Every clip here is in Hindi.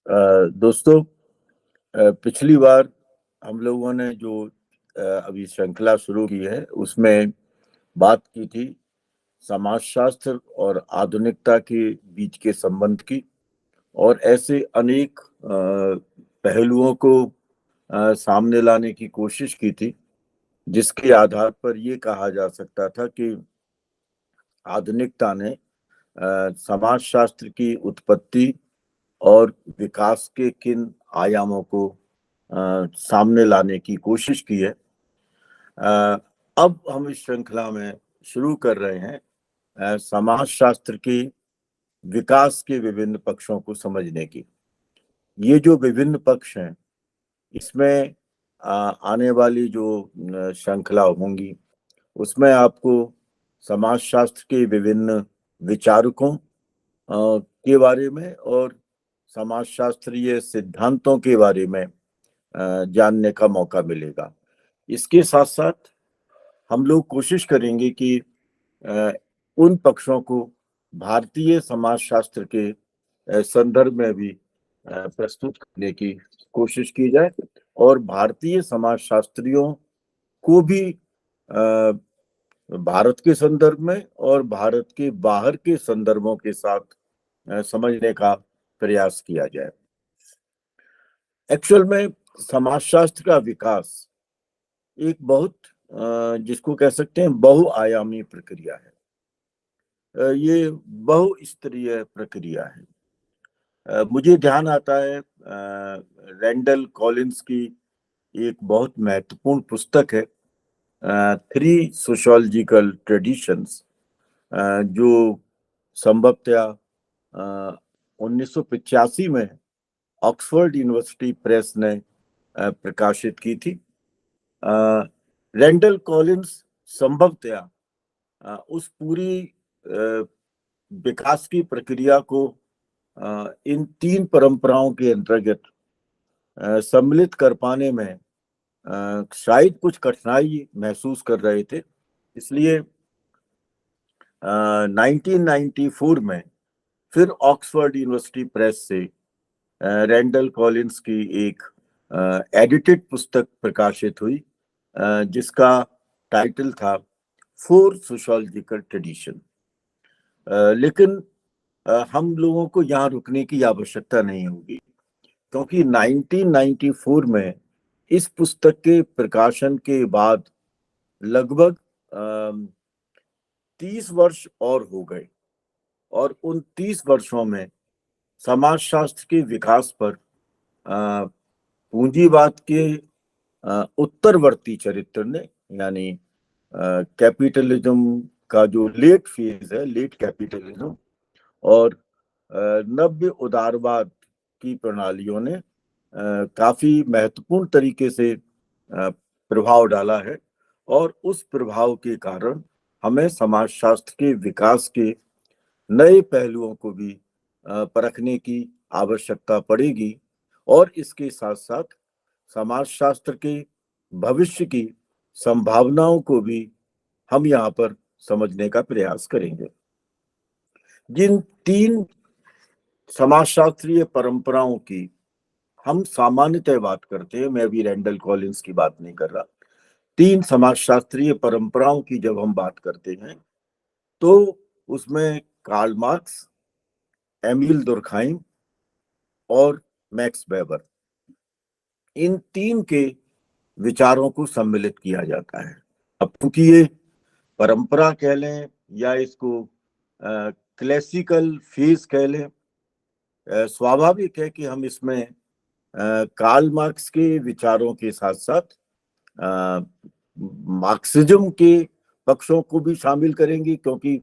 दोस्तों, पिछली बार हम लोगों ने जो अभी श्रृंखला शुरू की है उसमें बात की थी समाजशास्त्र और आधुनिकता के बीच के संबंध की, और ऐसे अनेक पहलुओं को सामने लाने की कोशिश की थी, जिसके आधार पर ये कहा जा सकता था कि आधुनिकता ने समाजशास्त्र की उत्पत्ति और विकास के किन आयामों को सामने लाने की कोशिश की है। अब हम इस श्रृंखला में शुरू कर रहे हैं समाजशास्त्र के विकास के विभिन्न पक्षों को समझने की। ये जो विभिन्न पक्ष हैं, इसमें आने वाली जो श्रृंखला होंगी उसमें आपको समाजशास्त्र के विभिन्न विचारकों के बारे में और समाजशास्त्रीय सिद्धांतों के बारे में जानने का मौका मिलेगा। इसके साथ साथ हम लोग कोशिश करेंगे कि उन पक्षों को भारतीय समाजशास्त्र के संदर्भ में भी प्रस्तुत करने की कोशिश की जाए, और भारतीय समाजशास्त्रियों को भी भारत के संदर्भ में और भारत के बाहर के संदर्भों के साथ समझने का प्रयास किया जाए। एक्चुअल में समाजशास्त्र का विकास एक बहुत जिसको कह सकते हैं बहुआयामी प्रक्रिया है। ये बहुस्तरीय प्रक्रिया है। मुझे ध्यान आता है रैंडल कॉलिंस की एक बहुत महत्वपूर्ण पुस्तक है, थ्री सोशियोलॉजिकल ट्रेडिशंस, जो संभवतया 1985 में ऑक्सफोर्ड यूनिवर्सिटी प्रेस ने प्रकाशित की थी। रैंडल कॉलिंस संभवतया उस पूरी विकास की प्रक्रिया को इन तीन परंपराओं के अंतर्गत सम्मिलित कर पाने में शायद कुछ कठिनाई महसूस कर रहे थे। इसलिए 1994 में फिर ऑक्सफोर्ड यूनिवर्सिटी प्रेस से रैंडल कॉलिंस की एक एडिटेड पुस्तक प्रकाशित हुई, जिसका टाइटल था फोर सोशियोलॉजिकल ट्रेडिशन। लेकिन हम लोगों को यहाँ रुकने की आवश्यकता नहीं होगी, क्योंकि 1994 में इस पुस्तक के प्रकाशन के बाद लगभग 30 वर्ष और हो गए, और उन 30 वर्षों में समाजशास्त्र के विकास पर पूंजीवाद के उत्तरवर्ती चरित्र ने, यानी कैपिटलिज्म का जो लेट फेज है, लेट कैपिटलिज्म, और नव्य उदारवाद की प्रणालियों ने काफी महत्वपूर्ण तरीके से प्रभाव डाला है, और उस प्रभाव के कारण हमें समाजशास्त्र के विकास के नए पहलुओं को भी परखने की आवश्यकता पड़ेगी, और इसके साथ साथ समाजशास्त्र के भविष्य की संभावनाओं को भी हम यहाँ पर समझने का प्रयास करेंगे। जिन तीन समाजशास्त्रीय परंपराओं की हम सामान्यतः बात करते हैं, मैं अभी रैंडल कॉलिंस की बात नहीं कर रहा, तीन समाजशास्त्रीय परंपराओं की जब हम बात करते हैं तो उसमें कार्ल मार्क्स, एमिल दुर्खाइम और मैक्स वेबर, इन तीन के विचारों को सम्मिलित किया जाता है। अब क्योंकि ये परंपरा कह लें या इसको क्लासिकल फेज कह लें, स्वाभाविक है कि हम इसमें कार्ल मार्क्स के विचारों के साथ साथ मार्क्सिज्म के पक्षों को भी शामिल करेंगे, क्योंकि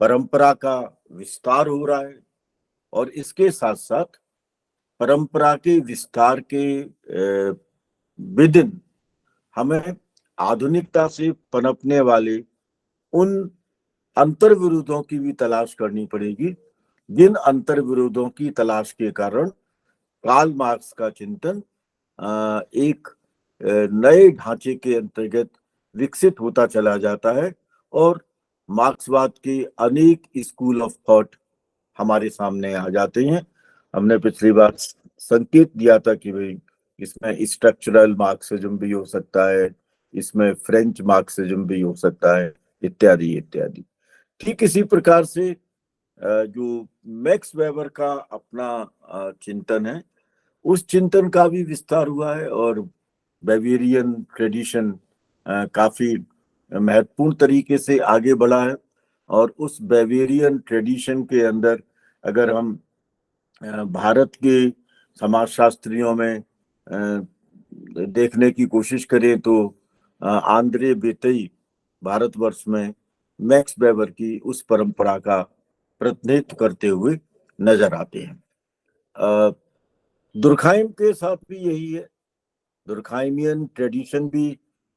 परंपरा का विस्तार हो रहा है, और इसके साथ साथ परंपरा के विस्तार के विदिन हमें आधुनिकता से पनपने वाले उन अंतर विरोधों की भी तलाश करनी पड़ेगी, जिन अंतर विरोधों की तलाश के कारण कार्ल मार्क्स का चिंतन एक नए ढांचे के अंतर्गत विकसित होता चला जाता है, और मार्क्सवाद के अनेक स्कूल ऑफ थॉट हमारे सामने आ जाते हैं। हमने पिछली बार संकेत दिया था कि भाई इसमें स्ट्रक्चरल मार्क्सिज्म भी हो सकता है, इसमें फ्रेंच मार्क्सिज्म भी हो सकता है, इत्यादि इत्यादि। ठीक इसी प्रकार से जो मैक्स वेबर का अपना चिंतन है, उस चिंतन का भी विस्तार हुआ है और बेवेरियन ट्रेडिशन काफी महत्वपूर्ण तरीके से आगे बढ़ा है। और उस बेवेरियन ट्रेडिशन के अंदर अगर हम भारत के समाजशास्त्रियों में देखने की कोशिश करें तो आंद्रे बेतई भारतवर्ष में मैक्स वेबर की उस परंपरा का प्रतिनिधित्व करते हुए नजर आते हैं। दुर्खाइम के साथ भी यही है। दुर्खाइमियन ट्रेडिशन भी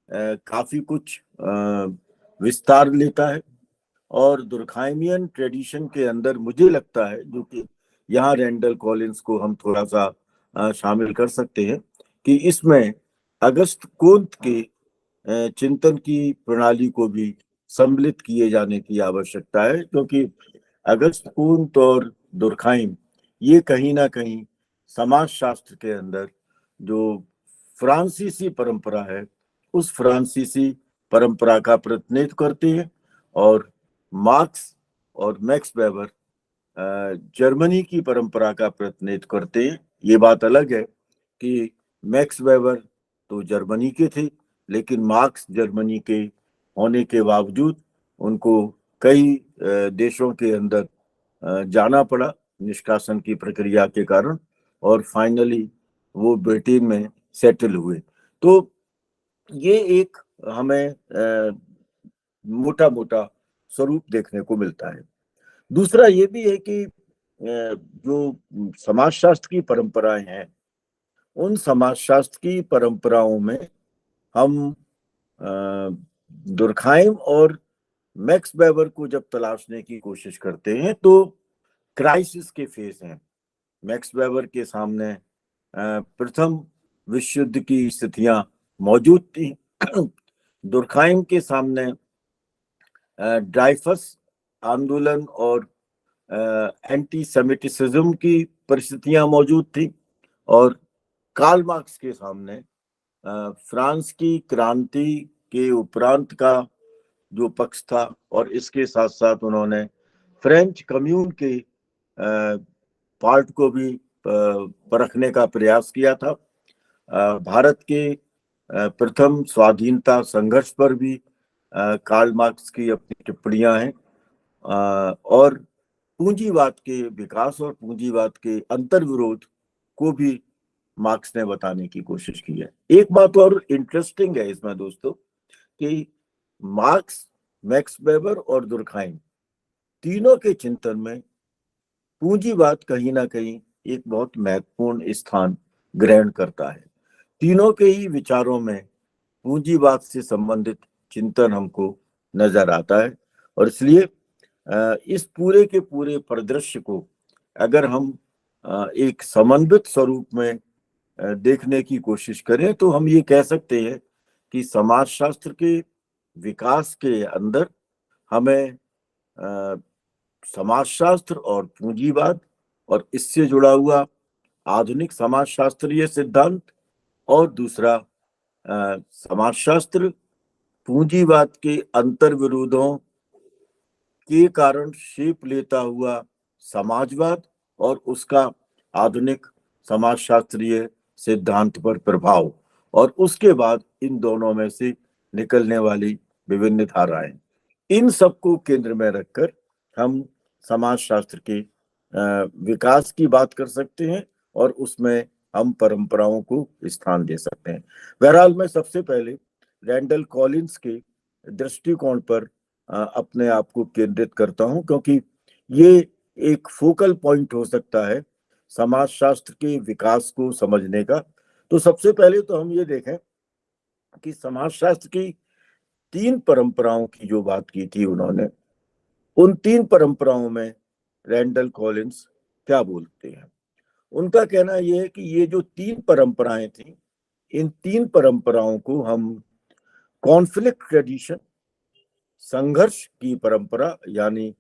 काफी कुछ विस्तार लेता है और दुर्खाइमियन ट्रेडिशन के अंदर मुझे लगता है, जो कि यहाँ रैंडल कॉलिंस को हम थोड़ा सा शामिल कर सकते हैं, कि इसमें अगस्त कोंत के चिंतन की प्रणाली को भी सम्मिलित किए जाने की आवश्यकता है, क्योंकि अगस्त कोंत और दुर्खाइम ये कहीं ना कहीं समाजशास्त्र के अंदर जो फ्रांसीसी परंपरा है उस फ्रांसीसी परंपरा का प्रतिनिधित्व करते हैं। और मार्क्स और मैक्स वेबर जर्मनी की परंपरा का प्रतिनिधित्व करते हैं। ये बात अलग है कि मैक्स वेबर तो जर्मनी के थे, लेकिन मार्क्स जर्मनी के होने के बावजूद उनको कई देशों के अंदर जाना पड़ा निष्कासन की प्रक्रिया के कारण, और फाइनली वो ब्रिटेन में सेटल हुए। तो ये एक हमें मोटा मोटा स्वरूप देखने को मिलता है। दूसरा ये भी है कि जो समाजशास्त्र की परंपराएं हैं, उन समाजशास्त्र की परंपराओं में हम दुर्खाइम और मैक्स वेबर को जब तलाशने की कोशिश करते हैं तो क्राइसिस के फेस हैं। मैक्स वेबर के सामने प्रथम विश्व युद्ध की स्थितियां मौजूद थी। दुर्खाइम के सामने ड्राइफस आंदोलन और एंटी सेमिटिसिज्म की परिस्थितियां मौजूद थी। और कार्ल मार्क्स के सामने फ्रांस की क्रांति के उपरांत का जो पक्ष था, और इसके साथ साथ उन्होंने फ्रेंच कम्यून के पार्ट को भी परखने का प्रयास किया था। भारत के प्रथम स्वाधीनता संघर्ष पर भी कार्ल मार्क्स की अपनी टिप्पणियां हैं। और पूंजीवाद के विकास और पूंजीवाद के अंतर्विरोध को भी मार्क्स ने बताने की कोशिश की है। एक बात और इंटरेस्टिंग है इसमें दोस्तों, कि मार्क्स, मैक्स वेबर और दुर्खाइम तीनों के चिंतन में पूंजीवाद कहीं ना कहीं एक बहुत महत्वपूर्ण स्थान ग्रहण करता है। तीनों के ही विचारों में पूंजीवाद से संबंधित चिंतन हमको नजर आता है। और इसलिए इस पूरे के पूरे परिदृश्य को अगर हम एक समन्वित स्वरूप में देखने की कोशिश करें तो हम ये कह सकते हैं कि समाजशास्त्र के विकास के अंदर हमें समाजशास्त्र और पूंजीवाद और इससे जुड़ा हुआ आधुनिक समाजशास्त्रीय सिद्धांत, और दूसरा समाजशास्त्र पूंजीवाद के अंतर्विरोधों के कारण शेप लेता हुआ समाजवाद और उसका आधुनिक समाजशास्त्रीय सिद्धांत पर प्रभाव, और उसके बाद इन दोनों में से निकलने वाली विभिन्न धाराएं, इन सबको केंद्र में रखकर हम समाजशास्त्र के विकास की बात कर सकते हैं और उसमें हम परंपराओं को स्थान दे सकते हैं। बहरहाल मैं सबसे पहले रैंडल कॉलिंस के दृष्टिकोण पर अपने आप को केंद्रित करता हूं, क्योंकि ये एक फोकल पॉइंट हो सकता है समाजशास्त्र के विकास को समझने का। तो सबसे पहले तो हम ये देखें कि समाजशास्त्र की तीन परंपराओं की जो बात की थी उन्होंने, उन तीन परंपराओं में रैंडल कॉलिंस क्या बोलते हैं। उनका कहना यह है कि ये जो तीन परंपराएं थी, इन तीन परंपराओं को हम कॉन्फ्लिक्ट ट्रेडिशन, संघर्ष की परंपरा यानी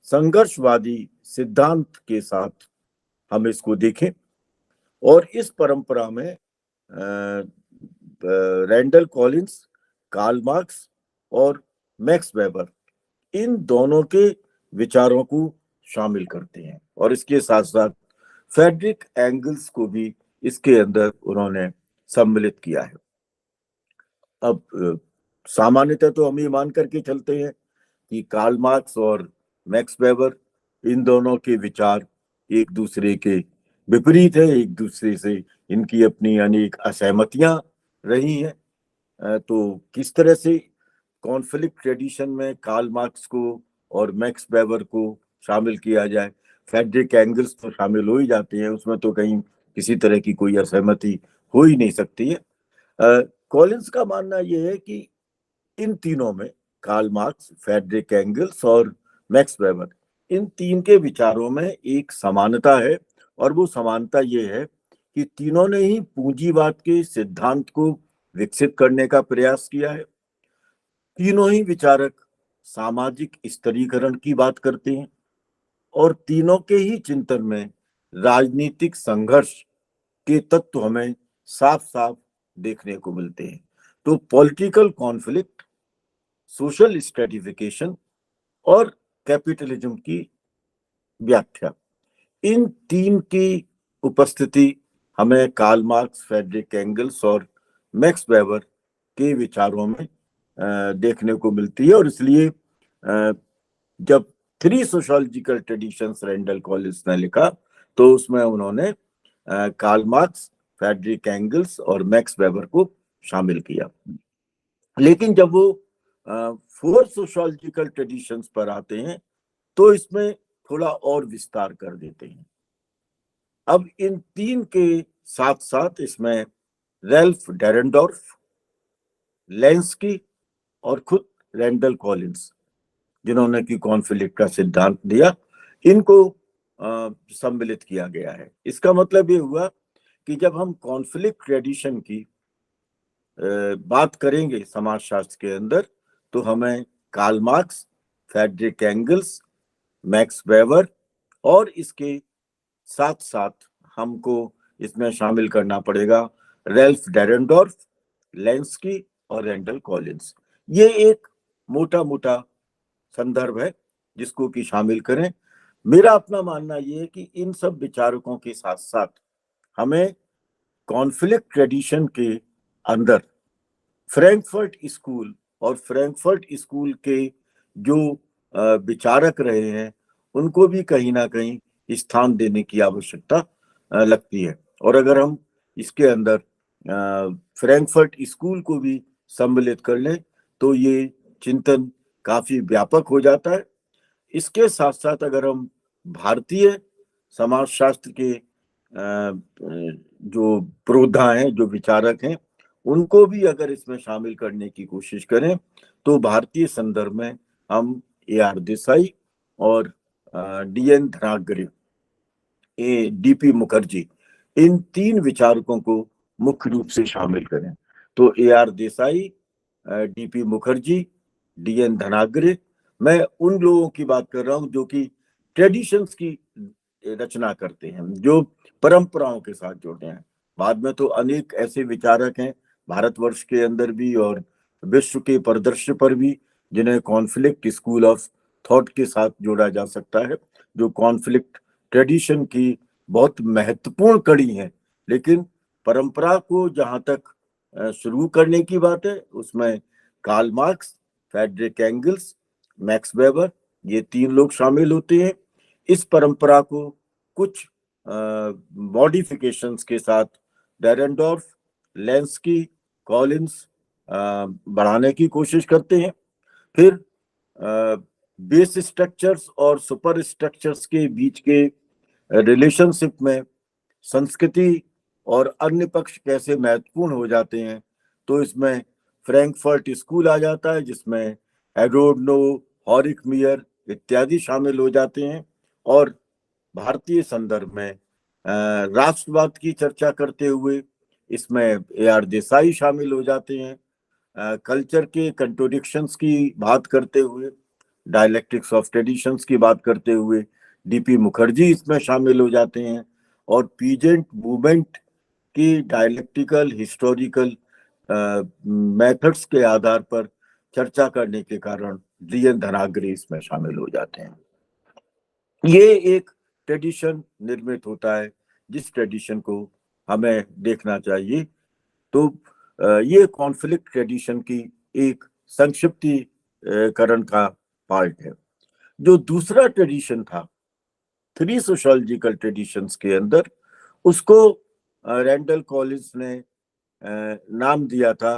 संघर्षवादी सिद्धांत के साथ हम इसको देखें। और इस परंपरा में रैंडल कॉलिंस, कार्ल मार्क्स और मैक्स वेबर इन दोनों के विचारों को शामिल करते हैं, और इसके साथ साथ फ्रेडरिक एंगल्स को भी इसके अंदर उन्होंने सम्मिलित किया है। अब सामान्यतः तो हम ये मान करके चलते हैं कि कार्ल मार्क्स और मैक्स वेबर इन दोनों के विचार एक दूसरे के विपरीत है, एक दूसरे से इनकी अपनी अनेक असहमतियां रही हैं। तो किस तरह से कॉन्फ्लिक्ट ट्रेडिशन में कार्ल मार्क्स को और मैक्स वेबर को शामिल किया जाए, फ्रेडरिक एंगल्स तो शामिल हो ही जाते हैं, उसमें तो कहीं किसी तरह की कोई असहमति हो ही नहीं सकती है। कॉलिंस का मानना यह है कि इन तीनों में, कार्ल मार्क्स, फ्रेडरिक एंगल्स और मैक्स वेबर, इन तीन के विचारों में एक समानता है, और वो समानता ये है कि तीनों ने ही पूंजीवाद के सिद्धांत को विकसित करने का प्रयास किया है। तीनों ही विचारक सामाजिक स्तरीकरण की बात करते हैं, और तीनों के ही चिंतन में राजनीतिक संघर्ष के तत्व हमें साफ साफ देखने को मिलते हैं। तो पॉलिटिकल कॉन्फ्लिक्ट, सोशल स्ट्रेटिफिकेशन और कैपिटलिज्म की व्याख्या, इन तीन की उपस्थिति हमें कार्ल मार्क्स, फ्रेडरिक एंगल्स और मैक्स वेबर के विचारों में देखने को मिलती है। और इसलिए जब three sociological traditions Randall Collins ने लिखा, तो उसमें उन्होंने कार्ल मार्क्स, फ्रेडरिक एंगल्स और मैक्स वेबर को शामिल किया। लेकिन जब वो फोर सोशियोलॉजिकल ट्रेडिशंस पर आते हैं, तो इसमें थोड़ा और विस्तार कर देते हैं। अब इन तीन के साथ साथ इसमें रैल्फ डेरेंडोर्फ, लेंस्की और खुद रैंडल कॉलिंस, जिन्होंने की कॉन्फ्लिक्ट का सिद्धांत दिया, इनको सम्मिलित किया गया है। इसका मतलब ये हुआ कि जब हम कॉन्फ्लिक्ट ट्रेडिशन की बात करेंगे समाजशास्त्र के अंदर, तो हमें Karl Marx, Friedrich Engels, Max Weber और इसके साथ साथ हमको इसमें शामिल करना पड़ेगा रैल्फ डेरेंडोर्फ, लेंस्की और रैंडल कॉलिंस। ये एक मोटा मोटा संदर्भ है जिसको कि शामिल करें। मेरा अपना मानना यह है कि इन सब विचारकों के साथ साथ हमें कॉन्फ्लिक्ट ट्रेडिशन के अंदर फ्रैंकफर्ट स्कूल और फ्रैंकफर्ट स्कूल के जो विचारक रहे हैं, उनको भी कहीं ना कहीं स्थान देने की आवश्यकता लगती है। और अगर हम इसके अंदर फ्रैंकफर्ट स्कूल को भी सम्मिलित कर लें, तो ये चिंतन काफी व्यापक हो जाता है। इसके साथ साथ अगर हम भारतीय समाजशास्त्र के जो प्रोधा हैं, जो विचारक हैं, उनको भी अगर इसमें शामिल करने की कोशिश करें, तो भारतीय संदर्भ में हम AR देसाई और DN धनागरे, DP मुखर्जी, इन तीन विचारकों को मुख्य रूप से शामिल करें। तो AR Desai, DP Mukherjee, DN धनागरे, मैं उन लोगों की बात कर रहा हूं जो कि ट्रेडिशंस की रचना करते हैं, जो परंपराओं के साथ जुड़ते हैं। बाद में तो अनेक ऐसे विचारक हैं भारतवर्ष के अंदर भी और विश्व के परिदृश्य पर भी, जिन्हें कॉन्फ्लिक्ट स्कूल ऑफ थॉट के साथ जोड़ा जा सकता है, जो कॉन्फ्लिक्ट ट्रेडिशन की बहुत महत्वपूर्ण कड़ी है। लेकिन परंपरा को जहां तक शुरू करने की बात है, उसमें Karl Marx, Friedrich Engels, Max Weber, ये तीन लोग शामिल होते हैं। इस परंपरा को कुछ मॉडिफिकेशंस के साथ डेरेंडोर्फ, लेंस्की, कॉलिंस बढ़ाने की कोशिश करते हैं। फिर बेस स्ट्रक्चर्स और सुपर स्ट्रक्चर्स के बीच के रिलेशनशिप में संस्कृति और अन्य पक्ष कैसे महत्वपूर्ण हो जाते हैं, तो इसमें फ्रैंकफर्ट स्कूल आ जाता है, जिसमें एडोर्नो, हॉरिकमियर इत्यादि शामिल हो जाते हैं। और भारतीय संदर्भ में राष्ट्रवाद की चर्चा करते हुए इसमें AR देसाई शामिल हो जाते हैं। कल्चर के कंट्रोडिक्शंस की बात करते हुए, डायलेक्टिक्स ऑफ ट्रेडिशंस की बात करते हुए DP मुखर्जी इसमें शामिल हो जाते हैं। और पीजेंट मूवमेंट की डायलेक्टिकल हिस्टोरिकल मेथड्स के आधार पर चर्चा करने के कारण डी.एन. धनागरे इसमें शामिल हो जाते हैं। ये एक ट्रेडिशन निर्मित होता है जिस ट्रेडिशन को हमें देखना चाहिए। तो ये कॉन्फ्लिक्ट ट्रेडिशन की एक संक्षिप्तीकरण का पार्ट है। जो दूसरा ट्रेडिशन था थ्री सोशियोलॉजिकल ट्रेडिशंस के अंदर, उसको रैंडल कॉलिंस ने नाम दिया था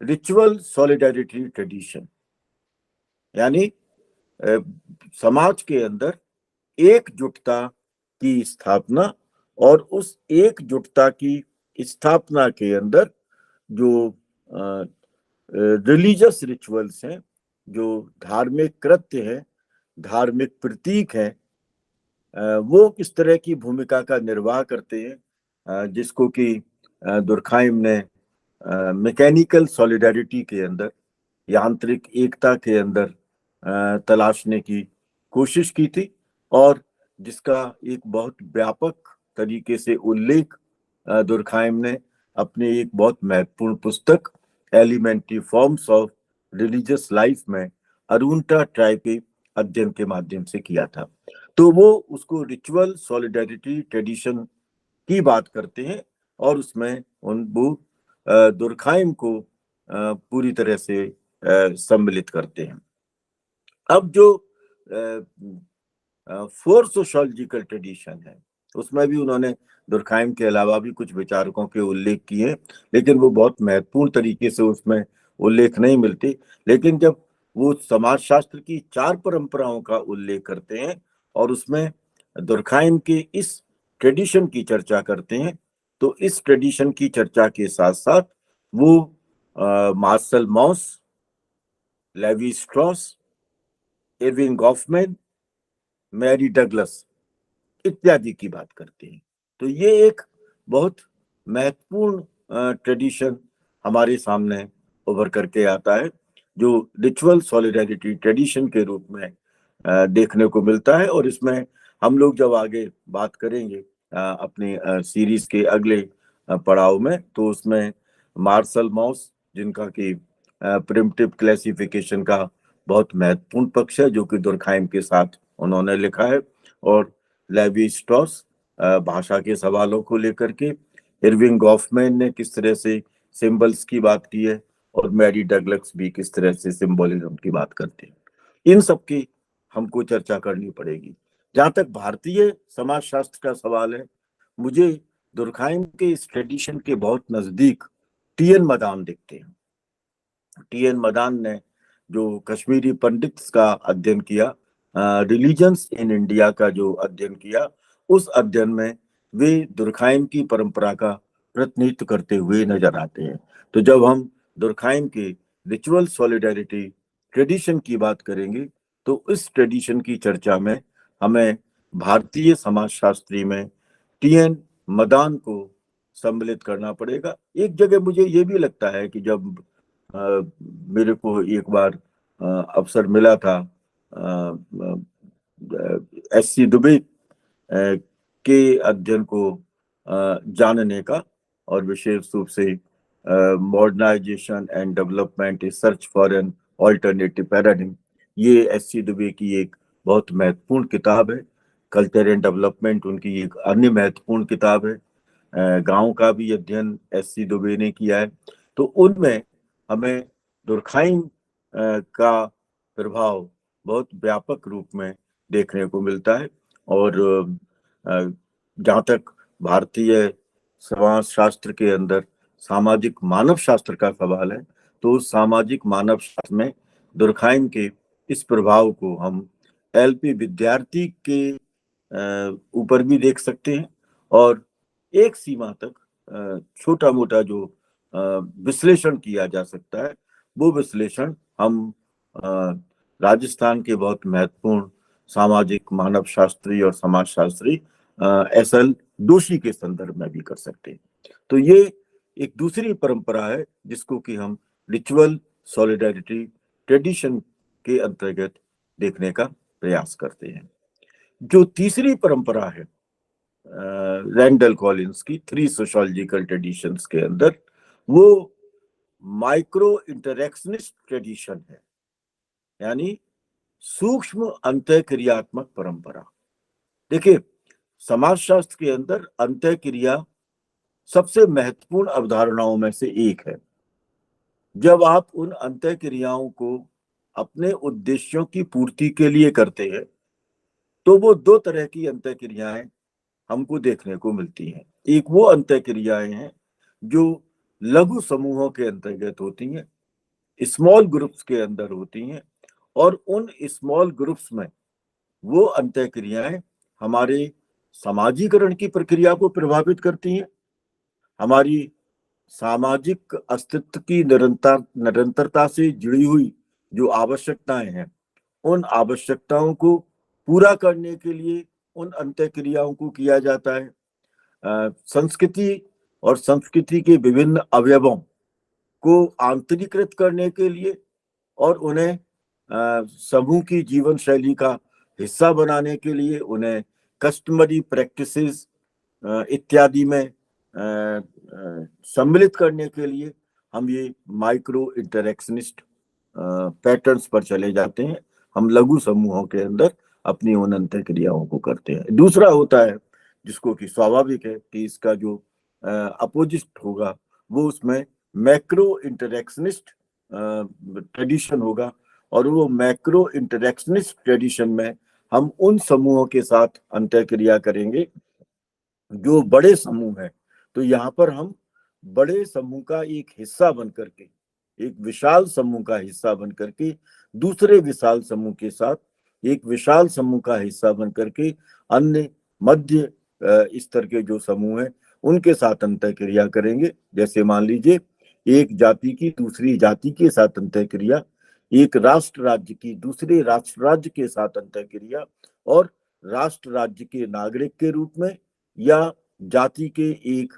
रिचुअल सॉलिडारिटी ट्रेडिशन। यानी समाज के अंदर एकजुटता की स्थापना, और उस एकजुटता की स्थापना के अंदर जो रिलीजियस रिचुअल्स हैं, जो धार्मिक कृत्य हैं, धार्मिक प्रतीक हैं, वो किस तरह की भूमिका का निर्वाह करते हैं, जिसको कि दुर्खाइम ने मैकेनिकल सॉलिडारिटी के अंदर, यांत्रिक एकता के अंदर तलाशने की कोशिश की थी, और जिसका एक बहुत व्यापक तरीके से उल्लेख दुर्खाइम ने अपने एक बहुत महत्वपूर्ण पुस्तक elementary forms of religious life में अरुणा ट्राइब के अध्ययन के माध्यम से किया था। तो वो उसको रिचुअल सॉलिडारिटी ट्रेडिशन की बात करते हैं, और उसमें वो दुर्खाइम को पूरी तरह से सम्मिलित करते हैं। अब जो फोर सोशियोलॉजिकल ट्रेडिशन है, उसमें भी उन्होंने दुर्खाइम के अलावा भी कुछ विचारकों के उल्लेख किए, लेकिन वो बहुत महत्वपूर्ण तरीके से उसमें उल्लेख नहीं मिलती। लेकिन जब वो समाजशास्त्र की 4 परंपराओं का उल्लेख करते हैं और उसमें दुर्खाइम के इस ट्रेडिशन की चर्चा करते हैं, तो इस ट्रेडिशन की चर्चा के साथ साथ वो Marcel Mauss, Levi Strauss, Erving Goffman, Mary Douglas इत्यादि की बात करते हैं। तो ये एक बहुत महत्वपूर्ण ट्रेडिशन हमारे सामने उभर करके आता है, जो रिचुअल सॉलिडारिटी ट्रेडिशन के रूप में देखने को मिलता है। और इसमें हम लोग जब आगे बात करेंगे अपनी सीरीज के अगले पड़ाव में, तो उसमें मार्शल मॉस, जिनका कि प्रिमिटिव क्लासिफिकेशन का बहुत महत्वपूर्ण पक्ष है, जो कि दुर्खाइम के साथ उन्होंने लिखा है, और लेवी स्ट्रॉस भाषा के सवालों को लेकर के, इरविंग गॉफमैन ने किस तरह से सिंबल्स की बात की है, और मैरी डगलस भी किस तरह से सिंबोलिज्म की बात करते हैं। इन सब की हमको चर्चा करनी पड़ेगी। जहां तक भारतीय समाजशास्त्र का सवाल है, मुझे दुर्खाइम के इस ट्रेडिशन के बहुत नजदीक टी.एन. मदान दिखते हैं। टी.एन. मदान ने जो कश्मीरी पंडित्स का अध्ययन किया, रिलीजन्स इन इंडिया का जो अध्ययन किया, उस अध्ययन में वे दुर्खाइम की परंपरा का प्रतिनिधित्व करते हुए नजर आते हैं। तो जब हम दुर्खाइम के रिचुअल सॉलिडारिटी ट्रेडिशन की बात करेंगे, तो इस ट्रेडिशन की चर्चा में हमें भारतीय समाजशास्त्री में टी.एन. मदान को सम्मिलित करना पड़ेगा। एक जगह मुझे ये भी लगता है कि जब मेरे को एक बार अवसर मिला था एस.सी. दुबे के अध्ययन को जानने का, और विशेष रूप से modernization and development search for an alternative paradigm, ये एस.सी. दुबे की एक बहुत महत्वपूर्ण किताब है। कल्चर एंड डेवलपमेंट उनकी एक अन्य महत्वपूर्ण किताब है। गांव का भी अध्ययन एस.सी. दुबे ने किया है। तो उनमें हमें दुर्खाइम का प्रभाव बहुत व्यापक रूप में देखने को मिलता है। और जहाँ तक भारतीय समाजशास्त्र के अंदर सामाजिक मानव शास्त्र का सवाल है, तो सामाजिक मानव शास्त्र में दुर्खाइम के इस प्रभाव को हम एल.पी. विद्यार्थी के ऊपर भी देख सकते हैं, और एक सीमा तक छोटा मोटा जो विश्लेषण किया जा सकता है, वो विश्लेषण हम राजस्थान के बहुत महत्वपूर्ण सामाजिक मानव शास्त्री और समाजशास्त्री एस.एल. जोशी के संदर्भ में भी कर सकते हैं। तो ये एक दूसरी परंपरा है जिसको कि हम रिचुअल सॉलिडारिटी ट्रेडिशन के अंतर्गत देखने का प्रयास करते हैं। जो तीसरी परंपरा है रैंडल कॉलिंस की 3 सोशियोलॉजिकल ट्रेडिशंस के अंदर वो माइक्रो इंटरेक्शनिस्ट ट्रेडिशन है, यानी सूक्ष्म अंतःक्रियात्मक परंपरा। देखिए, समाजशास्त्र के अंदर अंतःक्रिया सबसे महत्वपूर्ण अवधारणाओं में से एक है। जब आप उन अंतःक्रियाओं को अपने उद्देश्यों की पूर्ति के लिए करते हैं, तो वो 2 तरह की अंतःक्रियाएं हमको देखने को मिलती हैं। एक वो अंतःक्रियाएं हैं जो लघु समूहों के अंतर्गत होती हैं, स्मॉल ग्रुप्स के अंदर होती हैं, और उन स्मॉल ग्रुप्स में वो अंतःक्रियाएं हमारे समाजीकरण की प्रक्रिया को प्रभावित करती हैं, हमारी सामाजिक अस्तित्व की निरंतरता से जुड़ी हुई जो आवश्यकताएं हैं, उन आवश्यकताओं को पूरा करने के लिए उन अंतःक्रियाओं को किया जाता है। संस्कृति और संस्कृति के विभिन्न अवयवों को आंतरिकृत करने के लिए और उन्हें समूह की जीवन शैली का हिस्सा बनाने के लिए, उन्हें कस्टमरी प्रैक्टिसेस इत्यादि में सम्मिलित करने के लिए हम ये माइक्रो इंटरेक्शनिस्ट पैटर्न्स पर चले जाते हैं। हम लघु समूहों के अंदर अपनी उन अंतःक्रियाओं को करते हैं। दूसरा होता है जिसको कि स्वाभाविक है कि इसका जो अपोजिट होगा वो उसमें मैक्रो इंटरेक्शनिस्ट ट्रेडिशन होगा, और वो मैक्रो इंटरेक्शनिस्ट ट्रेडिशन में हम उन समूहों के साथ अंतःक्रिया करेंगे जो बड़े समूह हैं। तो यहाँ पर हम बड़े समूह का एक हिस्सा बन करके, एक विशाल समूह का हिस्सा बन करके, दूसरे विशाल समूह के साथ एक विशाल समूह का हिस्सा बन करके अन्य मध्य स्तर के जो समूह हैं उनके साथ अंतःक्रिया करेंगे। जैसे मान लीजिए, एक जाति की दूसरी जाति के साथ अंतःक्रिया, एक राष्ट्र राज्य की दूसरे राष्ट्र राज्य के साथ अंतःक्रिया, और राष्ट्र राज्य के नागरिक के रूप में या जाति के एक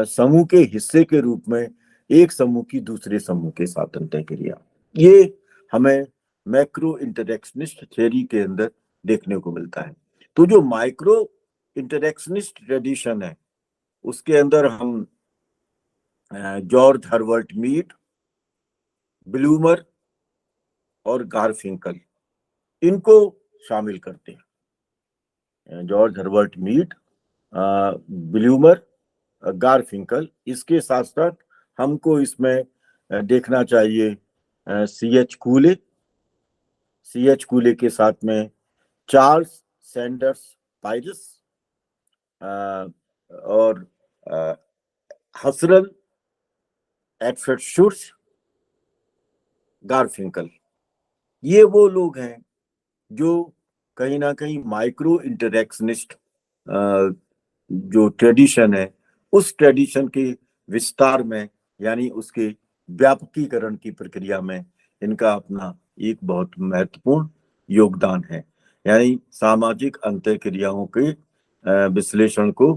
समूह के हिस्से के रूप में एक समूह की दूसरे समूह के साथ अंतःक्रिया। ये हमें मैक्रो इंटरेक्शनिस्ट थ्योरी के अंदर देखने को मिलता है। तो जो माइक्रो इंटरेक्शनिस्ट ट्रेडिशन है उसके अंदर हम जॉर्ज हर्बर्ट मीड, ब्लूमर और गारफिंकल इनको शामिल करते हैं। जॉर्ज हर्बर्ट मीड, ब्लूमर, गारफिंकल, इसके साथ साथ हमको इसमें देखना चाहिए सी एच कूले के साथ में चार्ल्स सैंडर्स पायरस और हसरल एडफर्ड शुर्स, गारफिंकल। ये वो लोग हैं जो कहीं ना कहीं माइक्रो इंटरेक्शनिस्ट जो ट्रेडिशन है उस ट्रेडिशन के विस्तार में, यानी उसके व्यापकीकरण की प्रक्रिया में इनका अपना एक बहुत महत्वपूर्ण योगदान है। यानी सामाजिक अंतःक्रियाओं के विश्लेषण को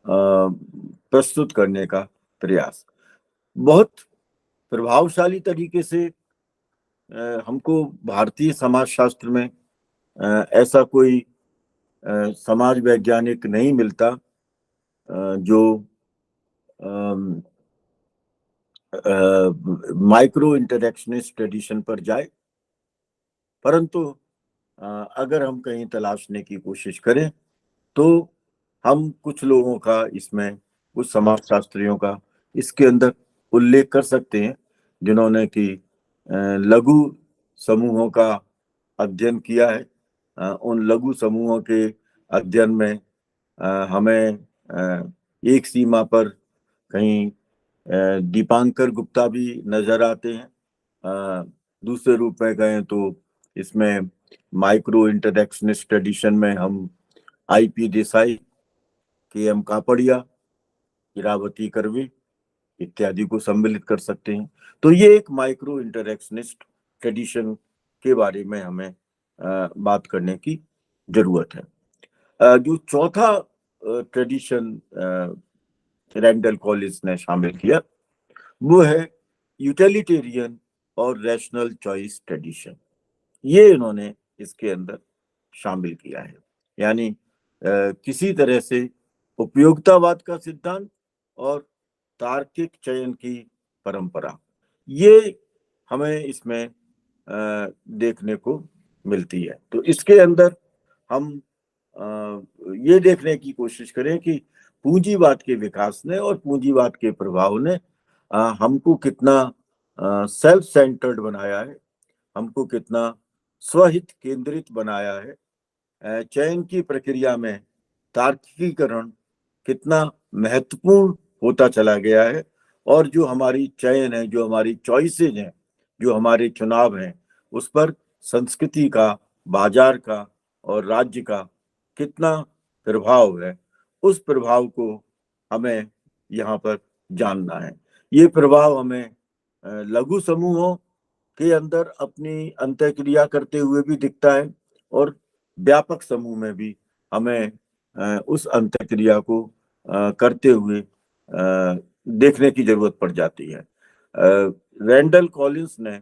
प्रस्तुत करने का प्रयास बहुत प्रभावशाली तरीके से हमको भारतीय समाजशास्त्र में ऐसा कोई समाज वैज्ञानिक नहीं मिलता जो माइक्रो इंटरेक्शनिस्ट ट्रेडिशन पर जाए, परंतु अगर हम कहीं तलाशने की कोशिश करें तो हम कुछ लोगों का इसमें, कुछ समाजशास्त्रियों का इसके अंदर उल्लेख कर सकते हैं जिन्होंने कि लघु समूहों का अध्ययन किया है। उन लघु समूहों के अध्ययन में हमें एक सीमा पर कहीं दीपांकर गुप्ता भी नजर आते हैं। दूसरे रूप में गए तो इसमें माइक्रो इंटरेक्शनिस्ट ट्रेडिशन में हम आई.पी. देसाई, के.एम. कापड़िया, इरावती कर्वे इत्यादि को सम्मिलित कर सकते हैं। तो ये एक माइक्रो इंटरेक्शनिस्ट ट्रेडिशन के बारे में हमें बात करने की जरूरत है। जो चौथा ट्रेडिशन रैंडल कॉलिंस ने शामिल किया वो है यूटिलिटेरियन और रैशनल चॉइस ट्रेडिशन। ये इन्होंने इसके अंदर शामिल किया है, यानी किसी तरह से उपयोगितावाद का सिद्धांत और तार्किक चयन की परंपरा, ये हमें इसमें देखने को मिलती है। तो इसके अंदर हम ये देखने की कोशिश करें कि पूंजीवाद के विकास ने और पूंजीवाद के प्रभाव ने हमको कितना सेल्फ सेंटर्ड बनाया है, हमको कितना स्वहित केंद्रित बनाया है, चयन की प्रक्रिया में तार्किकीकरण कितना महत्वपूर्ण होता चला गया है, और जो हमारी चयन है, जो हमारी चॉइसेज हैं, जो हमारे चुनाव हैं, उस पर संस्कृति का, बाजार का और राज्य का कितना प्रभाव है, उस प्रभाव को हमें यहाँ पर जानना है। ये प्रभाव हमें लघु समूहों के अंदर अपनी अंतःक्रिया करते हुए भी दिखता है, और व्यापक समूह में भी हमें उस अंतःक्रिया को करते हुए देखने की जरूरत पड़ जाती है। रैंडल कॉलिंस ने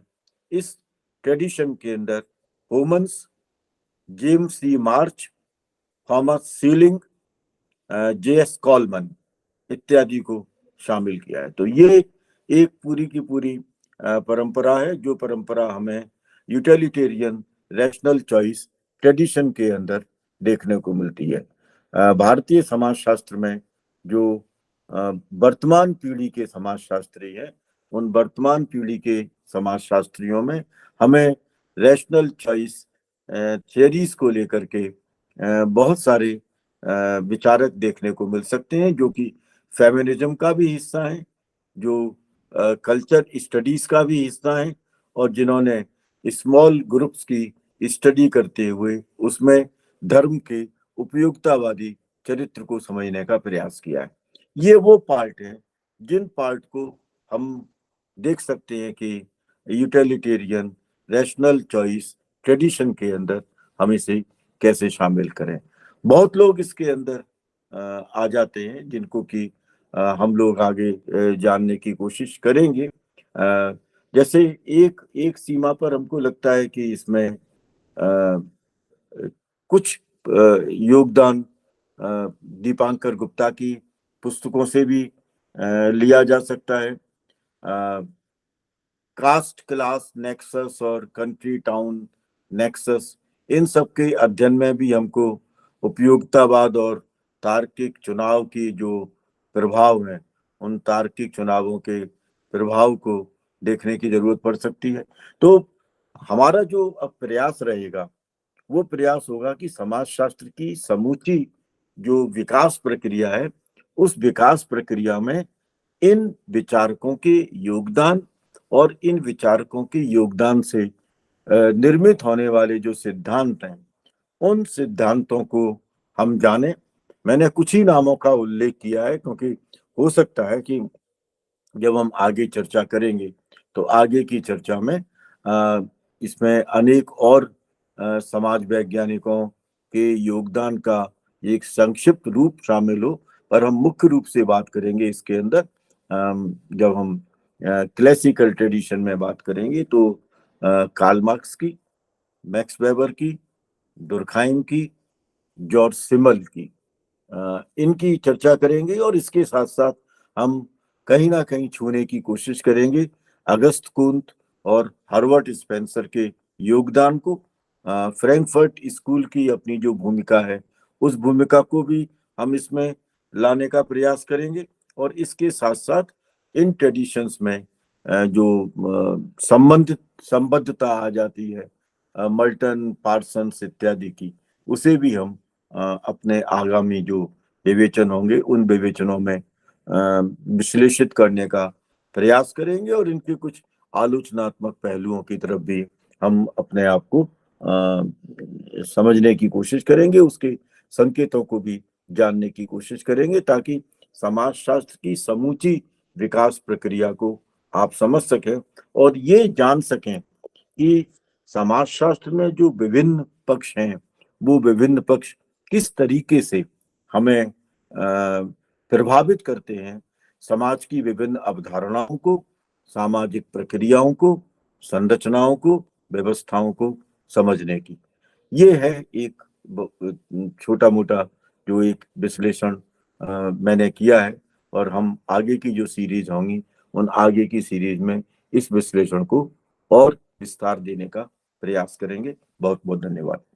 इस ट्रेडिशन के अंदर होमन्स, जेम्स सी मार्च, थॉमस सीलिंग, जे.एस. कॉलमन इत्यादि को शामिल किया है। तो ये एक पूरी की पूरी परंपरा है, जो परंपरा हमें यूटिलिटेरियन रैशनल चॉइस ट्रेडिशन के अंदर देखने को मिलती है। भारतीय समाजशास्त्र में जो वर्तमान पीढ़ी के समाजशास्त्री हैं, उन वर्तमान पीढ़ी के समाजशास्त्रियों में हमें रैशनल चॉइस थियरीज को लेकर के बहुत सारे विचारक देखने को मिल सकते हैं, जो कि फेमिनिज्म का भी हिस्सा है, जो कल्चर स्टडीज का भी हिस्सा है, और जिन्होंने स्मॉल ग्रुप्स की स्टडी करते हुए उसमें धर्म के उपयोगितावादी चरित्र को समझने का प्रयास किया है। ये वो पार्ट है जिन पार्ट को हम देख सकते हैं कि यूटिलिटेरियन रैशनल चॉइस ट्रेडिशन के अंदर हम इसे कैसे शामिल करें। बहुत लोग इसके अंदर आ जाते हैं, जिनको कि हम लोग आगे जानने की कोशिश करेंगे। जैसे एक एक सीमा पर हमको लगता है कि इसमें कुछ योगदान दीपांकर गुप्ता की पुस्तकों से भी लिया जा सकता है। कास्ट क्लास नेक्सस और कंट्री टाउन नेक्सस, इन सब के अध्ययन में भी हमको उपयोगितावाद और तार्किक चुनाव की जो प्रभाव है, उन तार्किक चुनावों के प्रभाव को देखने की जरूरत पड़ सकती है। तो हमारा जो अब प्रयास रहेगा, वो प्रयास होगा कि समाजशास्त्र की समूची जो विकास प्रक्रिया है, उस विकास प्रक्रिया में इन विचारकों के योगदान और इन विचारकों के योगदान से निर्मित होने वाले जो सिद्धांत हैं, उन सिद्धांतों को हम जाने। मैंने कुछ ही नामों का उल्लेख किया है, क्योंकि हो सकता है कि जब हम आगे चर्चा करेंगे तो आगे की चर्चा में इसमें अनेक और समाज वैज्ञानिकों के योगदान का एक संक्षिप्त रूप शामिल हो, पर हम मुख्य रूप से बात करेंगे इसके अंदर जब हम क्लासिकल ट्रेडिशन में बात करेंगे तो कार्ल मार्क्स की, मैक्स वेबर की, दुर्खाइम की, जॉर्ज सिमल की, इनकी चर्चा करेंगे। और इसके साथ साथ हम कहीं ना कहीं छूने की कोशिश करेंगे अगस्त कुंत और हर्बर्ट स्पेंसर के योगदान को। फ्रैंकफर्ट स्कूल की अपनी जो भूमिका है, उस भूमिका को भी हम इसमें लाने का प्रयास करेंगे। और इसके साथ साथ इन ट्रेडिशंस में जो संबद्धता आ जाती है मल्टन, पार्सन्स इत्यादि की, उसे भी हम अपने आगामी जो विवेचन होंगे, उन विवेचनों में विश्लेषित करने का प्रयास करेंगे, और इनके कुछ आलोचनात्मक पहलुओं की तरफ भी हम अपने आप को समझने की कोशिश करेंगे, उसके संकेतों को भी जानने की कोशिश करेंगे, ताकि समाजशास्त्र की समूची विकास प्रक्रिया को आप समझ सकें और ये जान सकें कि समाजशास्त्र में जो विभिन्न पक्ष हैं, वो विभिन्न पक्ष किस तरीके से हमें प्रभावित करते हैं समाज की विभिन्न अवधारणाओं को, सामाजिक प्रक्रियाओं को, संरचनाओं को, व्यवस्थाओं को समझने की। ये है एक छोटा मोटा जो एक विश्लेषण मैंने किया है, और हम आगे की जो सीरीज होंगी उन आगे की सीरीज में इस विश्लेषण को और विस्तार देने का प्रयास करेंगे। बहुत बहुत धन्यवाद।